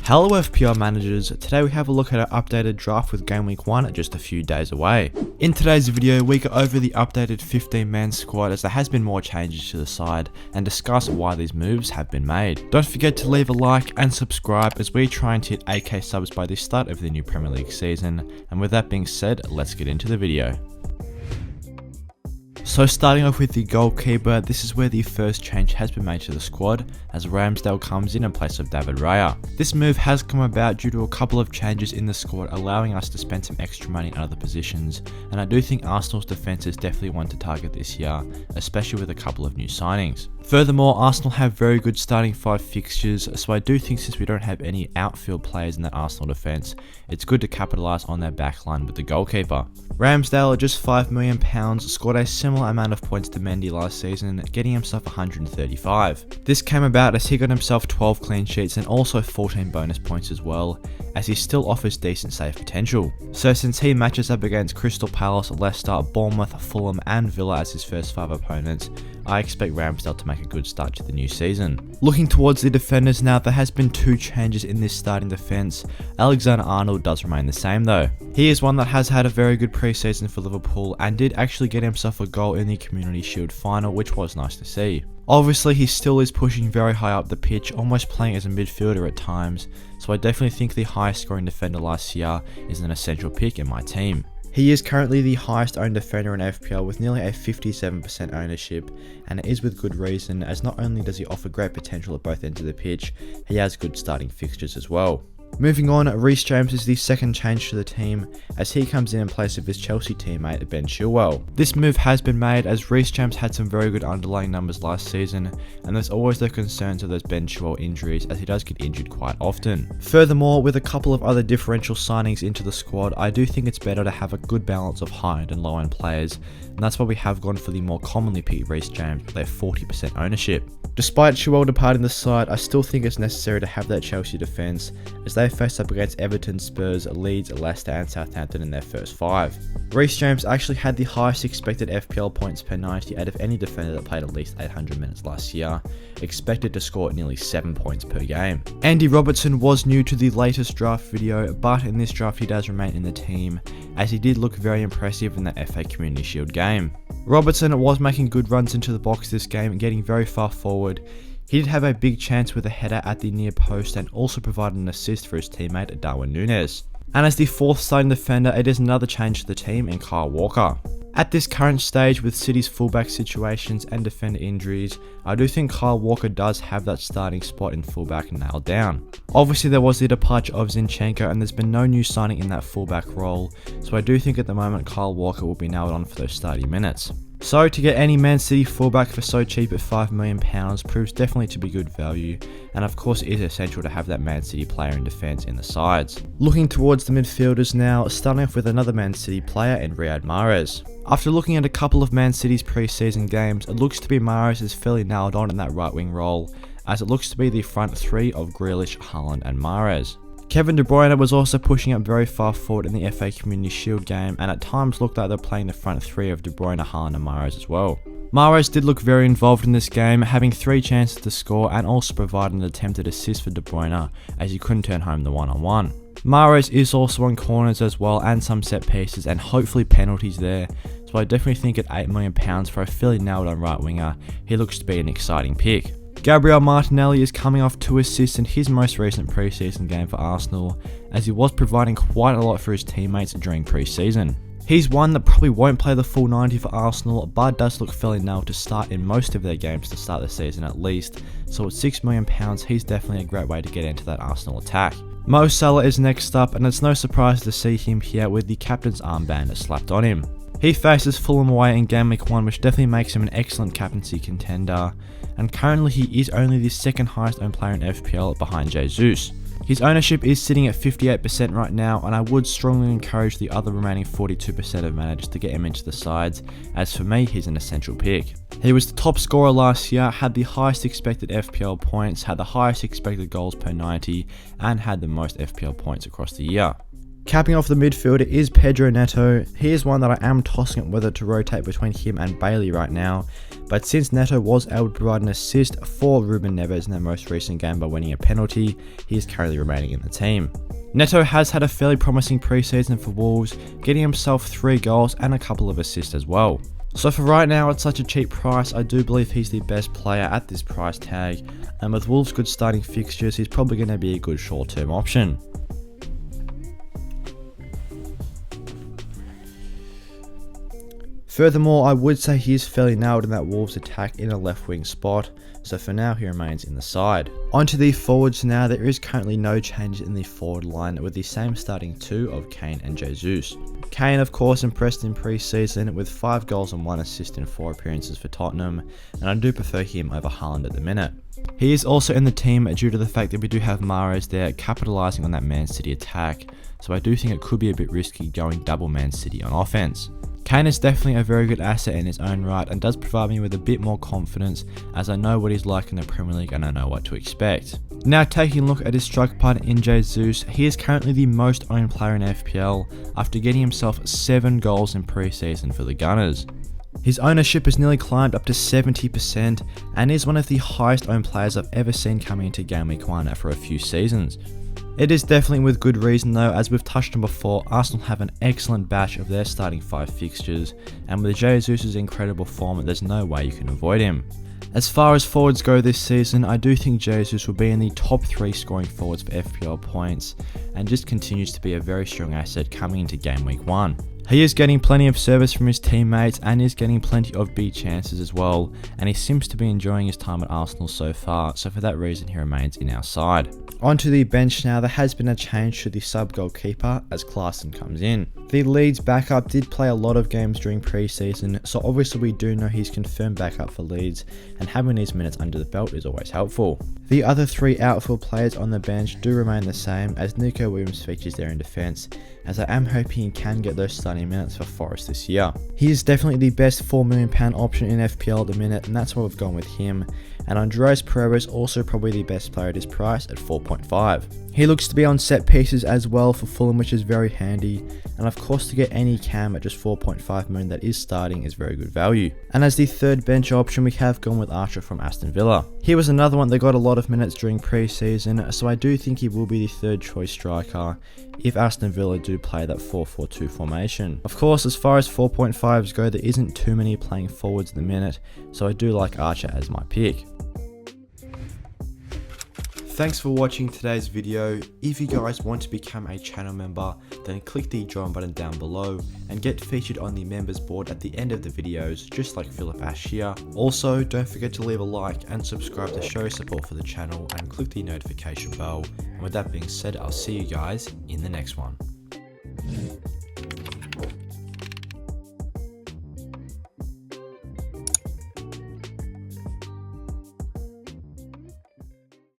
Hello FPL managers, today we have a look at our updated draft with Game Week 1 just a few days away. In today's video we go over the updated 15-man squad as there has been more changes to the side and discuss why these moves have been made. Don't forget to leave a like and subscribe as we try and hit 8k subs by the start of the new Premier League season, and with that being said, let's get into the video. So starting off with the goalkeeper, this is where the first change has been made to the squad as Ramsdale comes in place of David Raya. This move has come about due to a couple of changes in the squad allowing us to spend some extra money on other positions, and I do think Arsenal's defence is definitely one to target this year, especially with a couple of new signings. Furthermore, Arsenal have very good starting 5 fixtures, so I do think since we don't have any outfield players in that Arsenal defence, it's good to capitalise on their backline with the goalkeeper. Ramsdale at just £5 million scored a similar amount of points to Mendy last season, getting himself 135. This came about as he got himself 12 clean sheets and also 14 bonus points as well, as he still offers decent save potential. So since he matches up against Crystal Palace, Leicester, Bournemouth, Fulham and Villa as his first 5 opponents, I expect Ramsdale to make a good start to the new season. Looking towards the defenders now, there has been 2 changes in this starting defence. Alexander-Arnold does remain the same though. He is one that has had a very good pre-season for Liverpool and did actually get himself a goal in the Community Shield final, which was nice to see. Obviously he still is pushing very high up the pitch, almost playing as a midfielder at times, so I definitely think the highest scoring defender last year is an essential pick in my team. He is currently the highest owned defender in FPL with nearly a 57% ownership, and it is with good reason, as not only does he offer great potential at both ends of the pitch, he has good starting fixtures as well. Moving on, Reece James is the second change to the team as he comes in place of his Chelsea teammate Ben Chilwell. This move has been made as Reece James had some very good underlying numbers last season, and there's always the concerns of those Ben Chilwell injuries as he does get injured quite often. Furthermore, with a couple of other differential signings into the squad, I do think it's better to have a good balance of high end and low end players, and that's why we have gone for the more commonly picked Reece James with their 40% ownership. Despite Chilwell departing the side, I still think it's necessary to have that Chelsea defence as they face up against Everton, Spurs, Leeds, Leicester and Southampton in their first 5. Reece James actually had the highest expected FPL points per 90 out of any defender that played at least 800 minutes last year, expected to score nearly 7 points per game. Andy Robertson was new to the latest draft video, but in this draft he does remain in the team as he did look very impressive in that FA Community Shield game. Robertson was making good runs into the box this game, getting very far forward. He did have a big chance with a header at the near post and also provided an assist for his teammate Darwin Núñez. And as the 4th starting defender, it is another change to the team in Kyle Walker. At this current stage with City's fullback situations and defender injuries, I do think Kyle Walker does have that starting spot in fullback nailed down. Obviously there was the departure of Zinchenko and there's been no new signing in that fullback role, so I do think at the moment Kyle Walker will be nailed on for those starting minutes. So to get any Man City fullback for so cheap at £5 million proves definitely to be good value, and of course it is essential to have that Man City player in defence in the sides. Looking towards the midfielders now, starting off with another Man City player in Riyad Mahrez. After looking at a couple of Man City's pre-season games, it looks to be Mahrez is fairly nailed on in that right wing role, as it looks to be the front 3 of Grealish, Haaland and Mahrez. Kevin De Bruyne was also pushing up very far forward in the FA Community Shield game, and at times looked like they're playing the front 3 of De Bruyne, Haaland and Mahrez as well. Mahrez did look very involved in this game, having 3 chances to score and also provided an attempted assist for De Bruyne as he couldn't turn home the one-on-one. Mahrez is also on corners as well and some set pieces and hopefully penalties there, so I definitely think at £8 million for a fairly nailed on right winger, he looks to be an exciting pick. Gabriel Martinelli is coming off 2 assists in his most recent pre-season game for Arsenal, as he was providing quite a lot for his teammates during pre-season. He's one that probably won't play the full 90 for Arsenal, but does look fairly nailed to start in most of their games to start the season at least, so at £6 million he's definitely a great way to get into that Arsenal attack. Mo Salah is next up, and it's no surprise to see him here with the captain's armband slapped on him. He faces Fulham away in Game Week 1, which definitely makes him an excellent captaincy contender, and currently he is only the 2nd highest owned player in FPL behind Jesus. His ownership is sitting at 58% right now, and I would strongly encourage the other remaining 42% of managers to get him into the sides, as for me he's an essential pick. He was the top scorer last year, had the highest expected FPL points, had the highest expected goals per 90, and had the most FPL points across the year. Capping off the midfield is Pedro Neto. He is one that I am tossing up whether to rotate between him and Bailey right now, but since Neto was able to provide an assist for Ruben Neves in their most recent game by winning a penalty, he is currently remaining in the team. Neto has had a fairly promising preseason for Wolves, getting himself 3 goals and a couple of assists as well. So for right now, at such a cheap price, I do believe he's the best player at this price tag, and with Wolves' good starting fixtures, he's probably going to be a good short-term option. Furthermore, I would say he is fairly nailed in that Wolves attack in a left wing spot, so for now he remains in the side. Onto the forwards now. There is currently no change in the forward line with the same starting 2 of Kane and Jesus. Kane of course impressed in pre-season with 5 goals and 1 assist in 4 appearances for Tottenham, and I do prefer him over Haaland at the minute. He is also in the team due to the fact that we do have Mahrez there capitalising on that Man City attack, so I do think it could be a bit risky going double Man City on offense. Kane is definitely a very good asset in his own right and does provide me with a bit more confidence as I know what he's like in the Premier League and I know what to expect. Now taking a look at his strike partner in Jesus, he is currently the most owned player in FPL after getting himself 7 goals in pre-season for the Gunners. His ownership has nearly climbed up to 70% and is one of the highest owned players I've ever seen coming into Game Week 1 for a few seasons. It is definitely with good reason though, as we've touched on before, Arsenal have an excellent batch of their starting 5 fixtures, and with Jesus' incredible form, there's no way you can avoid him. As far as forwards go this season, I do think Jesus will be in the top 3 scoring forwards for FPL points, and just continues to be a very strong asset coming into Game Week 1. He is getting plenty of service from his teammates and is getting plenty of big chances as well, and he seems to be enjoying his time at Arsenal so far, so for that reason he remains in our side. Onto the bench now. There has been a change to the sub goalkeeper as Klaassen comes in. The Leeds backup did play a lot of games during pre-season, so obviously we do know he's confirmed backup for Leeds, and having these minutes under the belt is always helpful. The other 3 outfield players on the bench do remain the same, as Nico Williams features there in defence, as I am hoping he can get those starting minutes for Forest this year. He is definitely the best £4 million option in FPL at the minute, and that's why we've gone with him. And Andreas Pereira is also probably the best player at his price at 4.5. He looks to be on set pieces as well for Fulham, which is very handy, and of course to get any cam at just 4.5 million that is starting is very good value. And as the third bench option, we have gone with Archer from Aston Villa. He was another one that got a lot of minutes during pre-season, so I do think he will be the third choice striker if Aston Villa do play that 4-4-2 formation. Of course, as far as 4.5s go, there isn't too many playing forwards at the minute, so I do like Archer as my pick. Thanks for watching today's video. If you guys want to become a channel member, then click the join button down below and get featured on the members board at the end of the videos, just like Philip Ash here. Also, don't forget to leave a like and subscribe to show support for the channel and click the notification bell. And with that being said, I'll see you guys in the next one.